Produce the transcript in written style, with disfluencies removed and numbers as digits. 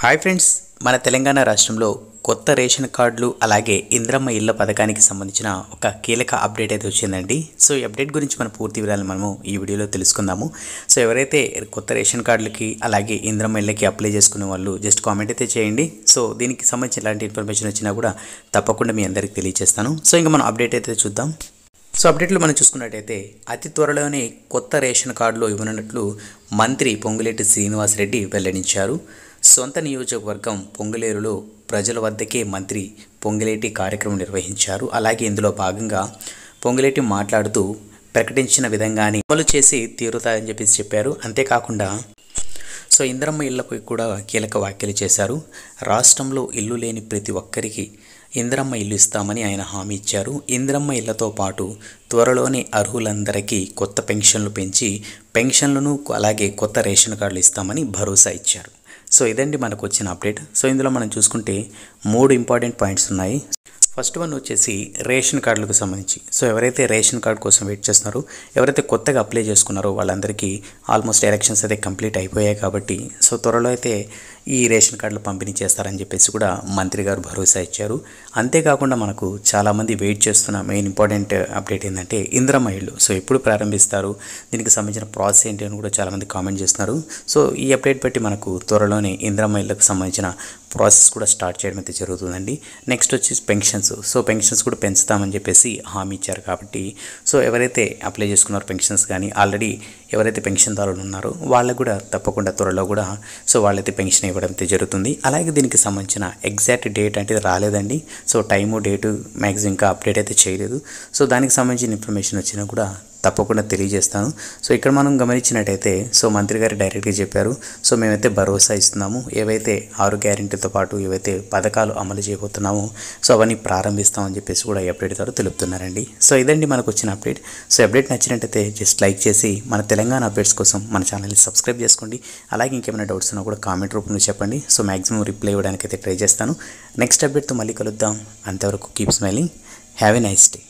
Hi friends, మన తెలంగాణ రాష్ట్రంలో కొత్త రేషన్ కార్డులు అలాగే ఇంద్రమ్మ ఇళ్ల పథకానికి సంబంధించిన ఒక కీలక అప్డేట్ అయితే వచ్చిందండి. సో ఈ అప్డేట్ గురించి మన పూర్తి వివరాలు మనము ఈ వీడియోలో తెలుసుకుందాము. సో ఎవరైతే కొత్త రేషన్ కార్డులకి అలాగే ఇంద్రమ్మ ఇళ్ళకి అప్లై చేసుకునే వాళ్ళు జస్ట్ కామెంట్ అయితే చేయండి. సో దీనికి సంబంధించిన ఎలాంటి ఇన్ఫర్మేషన్ వచ్చినా కూడా తప్పకుండా మీ అందరికీ తెలియజేస్తాను. సో ఇంకా మనం అప్డేట్ అయితే చూద్దాం. సో అప్డేట్లో మనం చూసుకున్నట్టయితే అతి త్వరలోనే కొత్త రేషన్ కార్డులు ఇవ్వనున్నట్లు మంత్రి పొంగులేటి శ్రీనివాసరెడ్డి వెల్లడించారు. సొంత నియోజకవర్గం పొంగులేరులో ప్రజల వద్దకే మంత్రి పొంగులేటి కార్యక్రమం నిర్వహించారు. అలాగే ఇందులో భాగంగా పొంగులేటి మాట్లాడుతూ ప్రకటించిన విధంగానే అమలు చేసి తీరుతాయని చెప్పారు. అంతేకాకుండా సో ఇంద్రమ్మ ఇళ్లపై కూడా కీలక వ్యాఖ్యలు చేశారు. రాష్ట్రంలో ఇల్లు లేని ప్రతి ఒక్కరికి ఇంద్రమ్మ ఇల్లు ఇస్తామని ఆయన హామీ ఇచ్చారు. ఇంద్రమ్మ ఇళ్లతో పాటు త్వరలోనే అర్హులందరికీ కొత్త పెన్షన్లు పెంచి పెన్షన్లను అలాగే కొత్త రేషన్ కార్డులు ఇస్తామని భరోసా ఇచ్చారు. సో ఇదండి మనకు వచ్చిన అప్డేట్. సో ఇందులో మనం చూసుకుంటే 3 ఇంపార్టెంట్ పాయింట్స్ ఉన్నాయి. ఫస్ట్ వన్ వచ్చేసి రేషన్ కార్డులకు సంబంధించి. సో ఎవరైతే రేషన్ కార్డు కోసం వెయిట్ చేస్తున్నారో, ఎవరైతే కొత్తగా అప్లై చేసుకున్నారో వాళ్ళందరికీ ఆల్మోస్ట్ ఎలక్షన్స్ అయితే కంప్లీట్ అయిపోయాయి కాబట్టి సో త్వరలో అయితే ఈ రేషన్ కార్డులు పంపిణీ చేస్తారని చెప్పేసి కూడా మంత్రి గారు భరోసా ఇచ్చారు. అంతేకాకుండా మనకు చాలామంది వెయిట్ చేస్తున్న మెయిన్ ఇంపార్టెంట్ అప్డేట్ ఏంటంటే ఇంద్రమ్మ ఇళ్ళు. సో ఎప్పుడు ప్రారంభిస్తారు, దీనికి సంబంధించిన ప్రాసెస్ ఏంటి అని కూడా చాలామంది కామెంట్ చేస్తున్నారు. సో ఈ అప్డేట్ బట్టి మనకు త్వరలోనే ఇంద్రమ్మ ఇళ్ళకు సంబంధించిన ప్రాసెస్ కూడా స్టార్ట్ చేయడం అయితే జరుగుతుందండి. నెక్స్ట్ వచ్చేసి పెన్షన్స్. సో పెన్షన్స్ కూడా పెంచుతామని చెప్పేసి హామీ ఇచ్చారు కాబట్టి సో ఎవరైతే అప్లై చేసుకున్నారో పెన్షన్స్ కానీ ఆల్రెడీ ఎవరైతే పెన్షన్దారులు ఉన్నారో వాళ్ళకు కూడా తప్పకుండా త్వరలో కూడా సో వాళ్ళైతే పెన్షన్ ఇవ్వడం అయితే జరుగుతుంది. అలాగే దీనికి సంబంధించిన ఎగ్జాక్ట్ డేట్ అంటే రాలేదండి. సో టైము డేటు మ్యాక్సిమం ఇంకా అప్డేట్ అయితే చేయలేదు. సో దానికి సంబంధించిన ఇన్ఫర్మేషన్ వచ్చినా కూడా తప్పకుండా తెలియజేస్తాను. సో ఇక్కడ మనం గమనించినట్టయితే సో మంత్రి గారు డైరెక్ట్గా చెప్పారు. సో మేమైతే భరోసా ఇస్తున్నాము, ఏవైతే 6 గ్యారెంటీతో పాటు ఏవైతే పథకాలు అమలు చేయబోతున్నామో సో అవన్నీ ప్రారంభిస్తామని చెప్పేసి కూడా ఈ అప్డేట్ ద్వారా తెలుపుతున్నారండి. సో ఇదండి మనకు వచ్చిన అప్డేట్. సో అప్డేట్ నచ్చినట్టయితే జస్ట్ లైక్ చేసి మన తెలంగాణ అప్డేట్స్ కోసం మన ఛానల్ని సబ్స్క్రైబ్ చేసుకోండి. అలాగే ఇంకేమైనా డౌట్స్ ఉన్నా కూడా కామెంట్ రూపంలో చెప్పండి. సో మ్యాక్సిమం రిప్లై ఇవ్వడానికి అయితే ట్రై చేస్తాను. నెక్స్ట్ అప్డేట్తో మళ్ళీ కలుద్దాం. అంతవరకు keep smiling. Have a nice day.